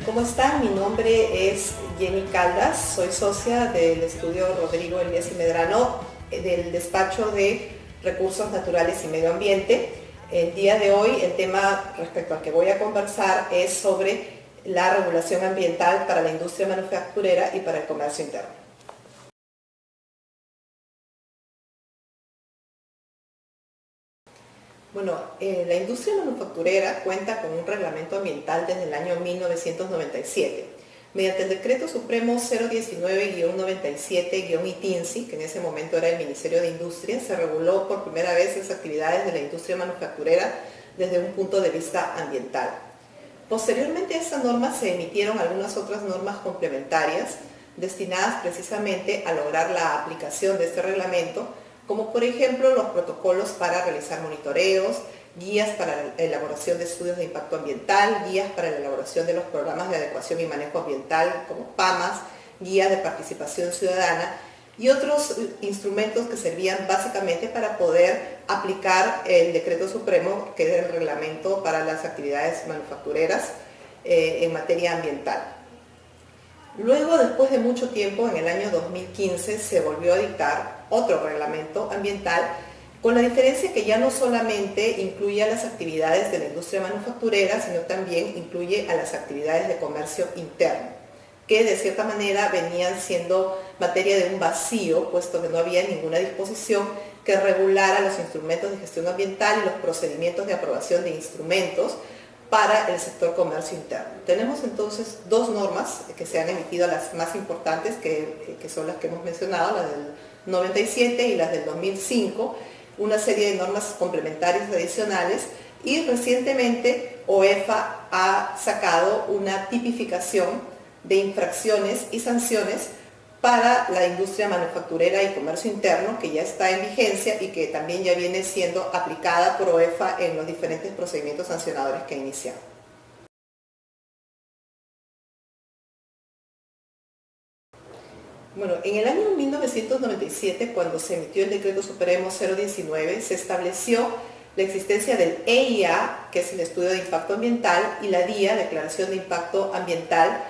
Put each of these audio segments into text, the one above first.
¿Cómo están? Mi nombre es Jenny Caldas, soy socia del estudio Rodrigo Elías y Medrano del despacho de Recursos Naturales y Medio Ambiente. El día de hoy el tema respecto al que voy a conversar es sobre la regulación ambiental para la industria manufacturera y para el comercio interno. Bueno, la industria manufacturera cuenta con un reglamento ambiental desde el año 1997. Mediante el Decreto Supremo 019-97-ITINSI, que en ese momento era el Ministerio de Industria, se reguló por primera vez las actividades de la industria manufacturera desde un punto de vista ambiental. Posteriormente a esta norma se emitieron algunas otras normas complementarias destinadas precisamente a lograr la aplicación de este reglamento, como por ejemplo los protocolos para realizar monitoreos, guías para la elaboración de estudios de impacto ambiental, guías para la elaboración de los programas de adecuación y manejo ambiental como PAMAS, guías de participación ciudadana y otros instrumentos que servían básicamente para poder aplicar el Decreto Supremo, que es el reglamento para las actividades manufactureras en materia ambiental. Luego, después de mucho tiempo, en el año 2015, se volvió a dictar otro reglamento ambiental, con la diferencia que ya no solamente incluye a las actividades de la industria manufacturera, sino también incluye a las actividades de comercio interno, que de cierta manera venían siendo materia de un vacío, puesto que no había ninguna disposición que regulara los instrumentos de gestión ambiental y los procedimientos de aprobación de instrumentos para el sector comercio interno. Tenemos entonces dos normas que se han emitido, las más importantes, que son las que hemos mencionado, las del 97 y las del 2005, una serie de normas complementarias adicionales, y recientemente OEFA ha sacado una tipificación de infracciones y sanciones para la industria manufacturera y comercio interno, que ya está en vigencia y que también ya viene siendo aplicada por OEFA en los diferentes procedimientos sancionadores que ha iniciado. Bueno, en el año 1997, cuando se emitió el Decreto Supremo 019, se estableció la existencia del EIA, que es el Estudio de Impacto Ambiental, y la DIA, Declaración de Impacto Ambiental,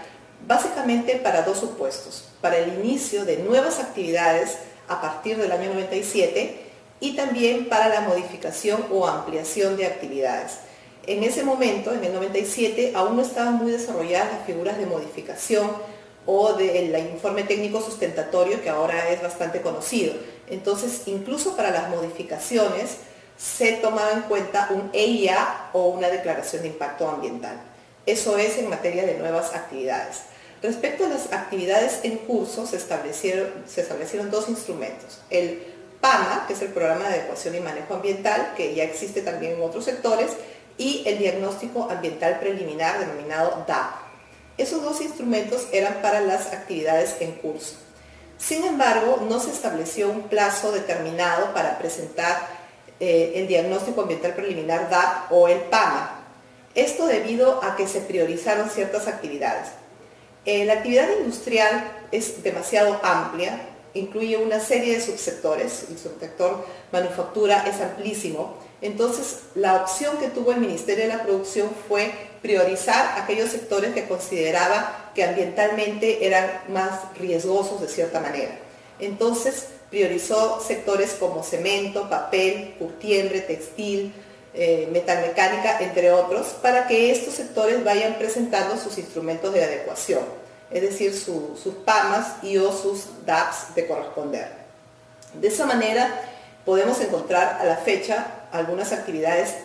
básicamente para dos supuestos: para el inicio de nuevas actividades a partir del año 97 y también para la modificación o ampliación de actividades. En ese momento, en el 97, aún no estaban muy desarrolladas las figuras de modificación o del informe técnico sustentatorio, que ahora es bastante conocido. Entonces, incluso para las modificaciones se tomaba en cuenta un EIA o una declaración de impacto ambiental. Eso es en materia de nuevas actividades. Respecto a las actividades en curso, se establecieron dos instrumentos: el PAMA, que es el Programa de Adecuación y Manejo Ambiental, que ya existe también en otros sectores, y el Diagnóstico Ambiental Preliminar, denominado DAP. Esos dos instrumentos eran para las actividades en curso. Sin embargo, no se estableció un plazo determinado para presentar el Diagnóstico Ambiental Preliminar DAP o el PAMA. Esto debido a que se priorizaron ciertas actividades. La actividad industrial es demasiado amplia, incluye una serie de subsectores, el subsector manufactura es amplísimo. Entonces, la opción que tuvo el Ministerio de la Producción fue priorizar aquellos sectores que consideraba que ambientalmente eran más riesgosos de cierta manera. Entonces, priorizó sectores como cemento, papel, curtiembre, textil, metalmecánica, entre otros, para que estos sectores vayan presentando sus instrumentos de adecuación, es decir, sus PAMAS y o sus DAPs de corresponder. De esa manera podemos encontrar a la fecha algunas actividades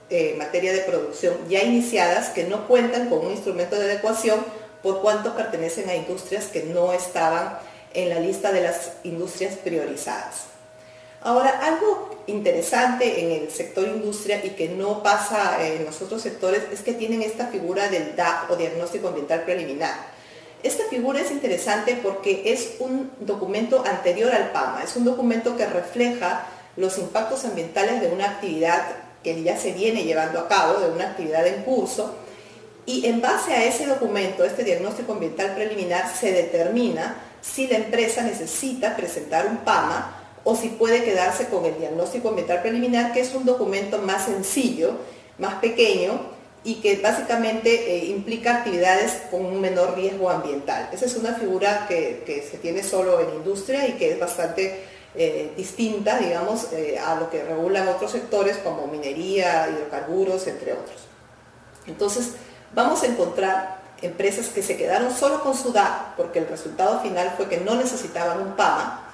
en materia de producción ya iniciadas que no cuentan con un instrumento de adecuación, por cuanto pertenecen a industrias que no estaban en la lista de las industrias priorizadas. Ahora, algo interesante en el sector industria y que no pasa en los otros sectores es que tienen esta figura del DAP o Diagnóstico Ambiental Preliminar. Esta figura es interesante porque es un documento anterior al PAMA, es un documento que refleja los impactos ambientales de una actividad que ya se viene llevando a cabo, de una actividad en curso, y en base a ese documento, este Diagnóstico Ambiental Preliminar, se determina si la empresa necesita presentar un PAMA o si puede quedarse con el Diagnóstico Ambiental Preliminar, que es un documento más sencillo, más pequeño y que básicamente implica actividades con un menor riesgo ambiental. Esa es una figura que se tiene solo en industria y que es bastante distinta, digamos, a lo que regulan otros sectores como minería, hidrocarburos, entre otros. Entonces, vamos a encontrar empresas que se quedaron solo con su DAP porque el resultado final fue que no necesitaban un PAMA,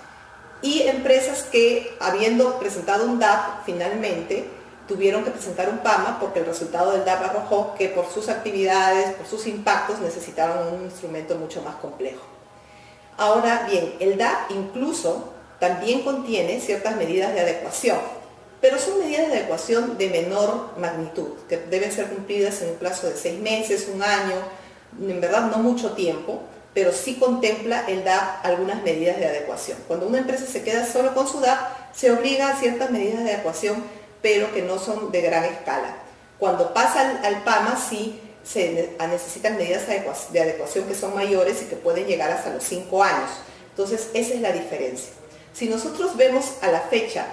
y empresas que, habiendo presentado un DAP, finalmente tuvieron que presentar un PAMA porque el resultado del DAP arrojó que por sus actividades, por sus impactos, necesitaban un instrumento mucho más complejo. Ahora bien, el DAP incluso también contiene ciertas medidas de adecuación, pero son medidas de adecuación de menor magnitud, que deben ser cumplidas en un plazo de 6 meses, un año, en verdad no mucho tiempo, pero sí contempla el DAP algunas medidas de adecuación. Cuando una empresa se queda solo con su DAP, se obliga a ciertas medidas de adecuación, pero que no son de gran escala. Cuando pasa al PAMA, sí se necesitan medidas de adecuación que son mayores y que pueden llegar hasta los 5 años. Entonces, esa es la diferencia. Si nosotros vemos a la fecha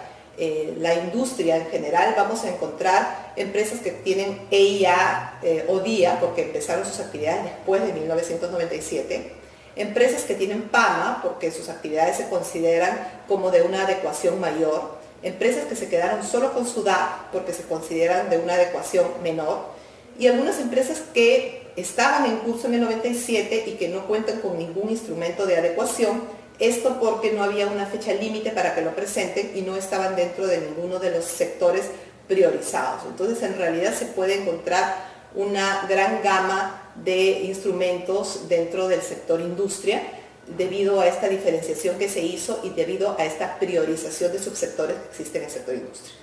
la industria en general, vamos a encontrar empresas que tienen EIA o DIA, porque empezaron sus actividades después de 1997, empresas que tienen PAMA, porque sus actividades se consideran como de una adecuación mayor, empresas que se quedaron solo con su DAP, porque se consideran de una adecuación menor, y algunas empresas que estaban en curso en el 97 y que no cuentan con ningún instrumento de adecuación. Esto porque no había una fecha límite para que lo presenten y no estaban dentro de ninguno de los sectores priorizados. Entonces, en realidad se puede encontrar una gran gama de instrumentos dentro del sector industria debido a esta diferenciación que se hizo y debido a esta priorización de subsectores que existe en el sector industria.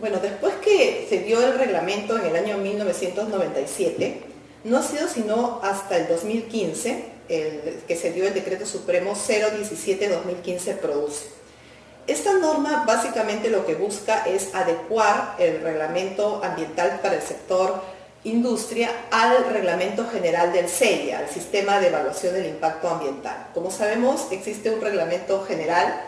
Bueno, después que se dio el reglamento en el año 1997, no ha sido sino hasta el 2015 que se dio el Decreto Supremo 017-2015 Produce. Esta norma básicamente lo que busca es adecuar el reglamento ambiental para el sector industria al reglamento general del SEIA, al Sistema de Evaluación del Impacto Ambiental. Como sabemos, existe un reglamento general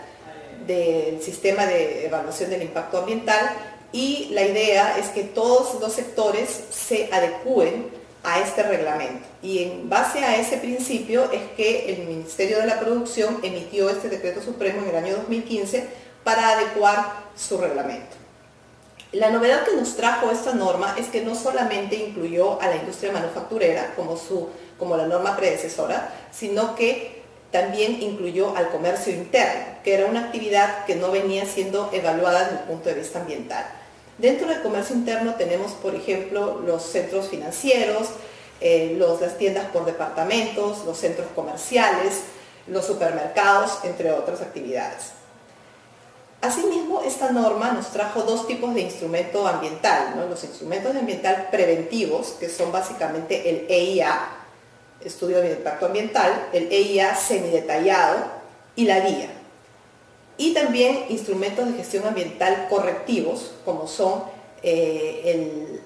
del Sistema de Evaluación del Impacto Ambiental y la idea es que todos los sectores se adecúen a este reglamento. Y en base a ese principio es que el Ministerio de la Producción emitió este Decreto Supremo en el año 2015 para adecuar su reglamento. La novedad que nos trajo esta norma es que no solamente incluyó a la industria manufacturera como la norma predecesora, sino que también incluyó al comercio interno, que era una actividad que no venía siendo evaluada desde el punto de vista ambiental. Dentro del comercio interno tenemos, por ejemplo, los centros financieros, las tiendas por departamentos, los centros comerciales, los supermercados, entre otras actividades. Asimismo, esta norma nos trajo dos tipos de instrumento ambiental, ¿no? Los instrumentos ambiental preventivos, que son básicamente el EIA, Estudio de Impacto Ambiental, el EIA semidetallado y la DIA. Y también instrumentos de gestión ambiental correctivos, como son el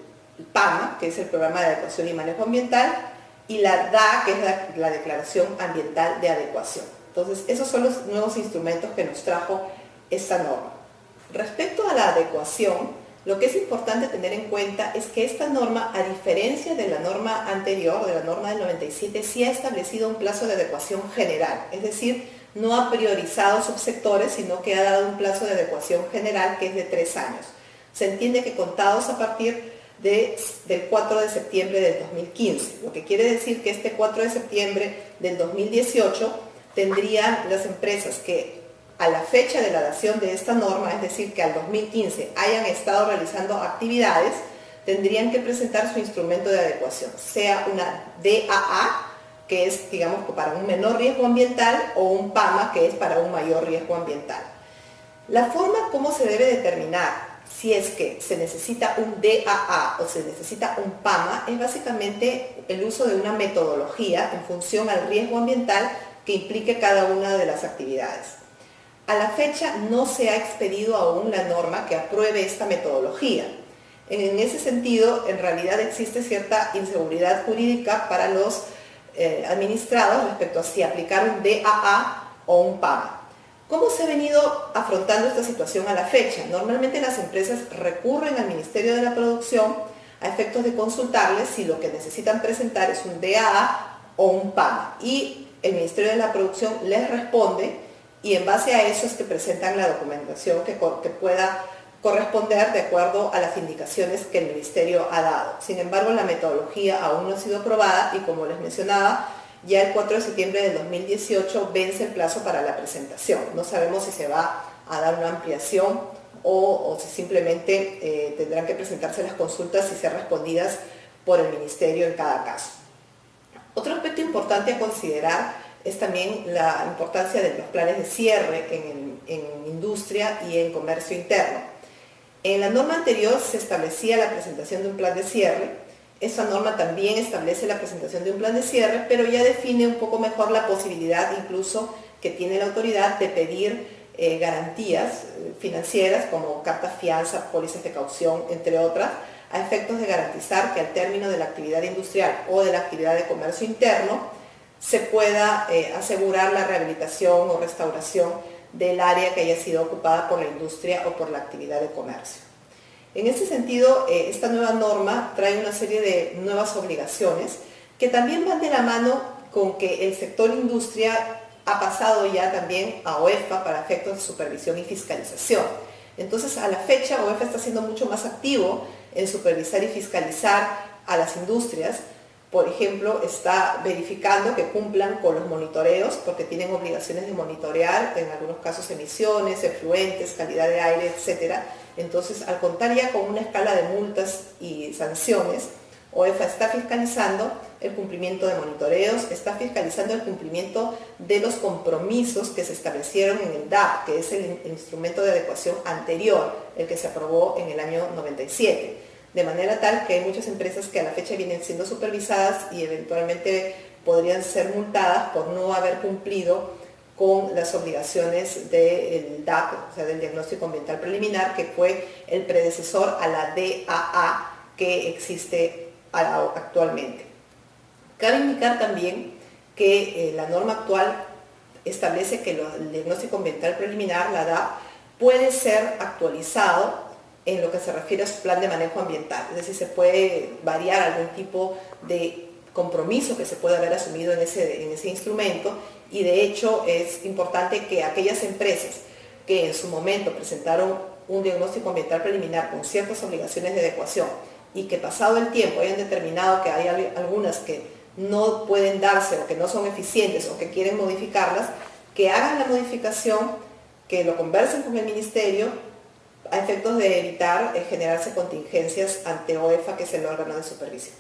PAMA, que es el Programa de Adecuación y Manejo Ambiental, y la DA, que es la Declaración Ambiental de Adecuación. Entonces, esos son los nuevos instrumentos que nos trajo esta norma. Respecto a la adecuación, lo que es importante tener en cuenta es que esta norma, a diferencia de la norma anterior, de la norma del 97, sí ha establecido un plazo de adecuación general, es decir, no ha priorizado subsectores, sino que ha dado un plazo de adecuación general que es de 3 años. Se entiende que contados a partir del 4 de septiembre del 2015, lo que quiere decir que este 4 de septiembre del 2018 tendrían las empresas que a la fecha de la dación de esta norma, es decir, que al 2015 hayan estado realizando actividades, tendrían que presentar su instrumento de adecuación, sea una DAA, que es, digamos, para un menor riesgo ambiental, o un PAMA, que es para un mayor riesgo ambiental. La forma como se debe determinar si es que se necesita un DAA o se necesita un PAMA es básicamente el uso de una metodología en función al riesgo ambiental que implique cada una de las actividades. A la fecha no se ha expedido aún la norma que apruebe esta metodología. En ese sentido, en realidad existe cierta inseguridad jurídica para los administrados respecto a si aplicar un DAA o un PAMA. ¿Cómo se ha venido afrontando esta situación a la fecha? Normalmente las empresas recurren al Ministerio de la Producción a efectos de consultarles si lo que necesitan presentar es un DAA o un PAN. Y el Ministerio de la Producción les responde y en base a eso es que presentan la documentación que pueda corresponder de acuerdo a las indicaciones que el Ministerio ha dado. Sin embargo, la metodología aún no ha sido aprobada y, como les mencionaba, ya el 4 de septiembre del 2018 vence el plazo para la presentación. No sabemos si se va a dar una ampliación o si simplemente tendrán que presentarse las consultas y ser respondidas por el Ministerio en cada caso. Otro aspecto importante a considerar es también la importancia de los planes de cierre en industria y en comercio interno. En la norma anterior se establecía la presentación de un plan de cierre. Esta norma también establece la presentación de un plan de cierre, pero ya define un poco mejor la posibilidad incluso que tiene la autoridad de pedir garantías financieras como cartas fianza, pólizas de caución, entre otras, a efectos de garantizar que al término de la actividad industrial o de la actividad de comercio interno se pueda asegurar la rehabilitación o restauración del área que haya sido ocupada por la industria o por la actividad de comercio. En este sentido, esta nueva norma trae una serie de nuevas obligaciones que también van de la mano con que el sector industria ha pasado ya también a OEFA para efectos de supervisión y fiscalización. Entonces, a la fecha, OEFA está siendo mucho más activo en supervisar y fiscalizar a las industrias. Por ejemplo, está verificando que cumplan con los monitoreos, porque tienen obligaciones de monitorear, en algunos casos emisiones, efluentes, calidad de aire, etc. Entonces, al contar ya con una escala de multas y sanciones, OEFA está fiscalizando el cumplimiento de monitoreos, está fiscalizando el cumplimiento de los compromisos que se establecieron en el DAP, que es el instrumento de adecuación anterior, el que se aprobó en el año 97. De manera tal que hay muchas empresas que a la fecha vienen siendo supervisadas y eventualmente podrían ser multadas por no haber cumplido con las obligaciones del DAP, o sea, del Diagnóstico Ambiental Preliminar, que fue el predecesor a la DAA que existe actualmente. Cabe indicar también que la norma actual establece que el Diagnóstico Ambiental Preliminar, la DAP, puede ser actualizado en lo que se refiere a su plan de manejo ambiental. Es decir, se puede variar algún tipo de compromiso que se puede haber asumido en ese instrumento, y de hecho es importante que aquellas empresas que en su momento presentaron un diagnóstico ambiental preliminar con ciertas obligaciones de adecuación y que pasado el tiempo hayan determinado que hay algunas que no pueden darse o que no son eficientes o que quieren modificarlas, que hagan la modificación, que lo conversen con el Ministerio a efectos de evitar generarse contingencias ante OEFA, que es el órgano de supervisión.